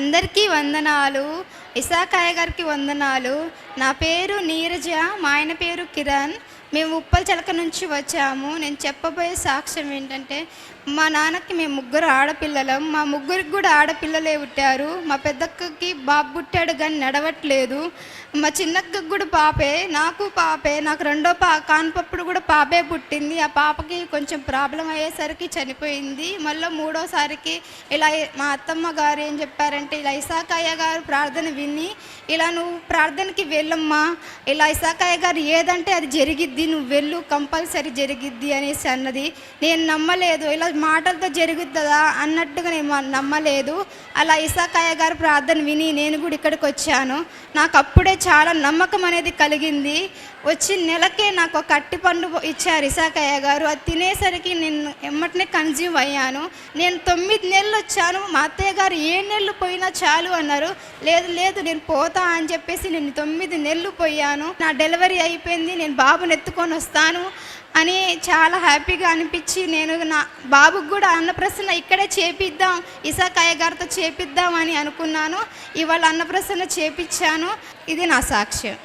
అందరికీ వందనాలు. ఇసాకయ్య గారికి వందనాలు. నా పేరు నీరజ, మా ఆయన పేరు కిరణ్. మేము ఉప్పల్ చిలక నుంచి వచ్చాము. నేను చెప్పబోయే సాక్ష్యం ఏంటంటే, మా నాన్నకి మేము ముగ్గురు ఆడపిల్లలం. మా ముగ్గురికి కూడా ఆడపిల్లలే పుట్టారు. మా పెద్దక్కకి బాబు పుట్టాడు కానీ నడవట్లేదు. మా చిన్నక్కకి కూడా పాపే, నాకు పాపే. నాకు రెండో కాన్పప్పుడు కూడా పాపే పుట్టింది. ఆ పాపకి కొంచెం ప్రాబ్లం అయ్యేసరికి చనిపోయింది. మళ్ళీ మూడోసారికి ఇలా మా అత్తమ్మ గారు ఏం చెప్పారంటే, ఇలా ఇసాకయ్య గారు ప్రార్థన విని, ఇలా నువ్వు ప్రార్థనకి వెళ్ళమ్మా, ఇలా ఇసాకయ్య గారు ఏదంటే అది జరిగిద్ది, నువ్వు వెళ్ళు, కంపల్సరీ జరిగిద్ది అనేసి అన్నది. నేను నమ్మలేదు. ఇలా మాటలతో జరుగుతుందా అన్నట్టుగా నేను నమ్మలేదు. అలా ఇసాకయ్య గారు ప్రార్థన విని నేను కూడా ఇక్కడికి వచ్చాను. నాకు అప్పుడే చాలా నమ్మకం అనేది కలిగింది. వచ్చి నెలకే నాకు ఒక అట్టిపండు ఇచ్చారు ఇసాకయ్య గారు. అది తినేసరికి నేను ఎమ్మటనే కన్జ్యూమ్ అయ్యాను. నేను 9 నెలలు వచ్చాను. మా అత్తయ్య గారు 7 నెలలు పోయినా చాలు అన్నారు. లేదు లేదు నేను పోతా అని చెప్పేసి నేను 9 నెలలు పోయాను. నా డెలివరీ అయిపోయింది, నేను బాబుని ఎత్తుకొని వస్తాను అని చాలా హ్యాపీగా అనిపించి, నేను నా బాబుకు కూడా అన్నప్రసన్న ఇక్కడే చేపిద్దాం, ఇసాకయ్య గారితో చేపిద్దాం అని అనుకున్నాను. ఇవాళ అన్నప్రసన్న చేపించాను. ఇది నా సాక్ష్యం.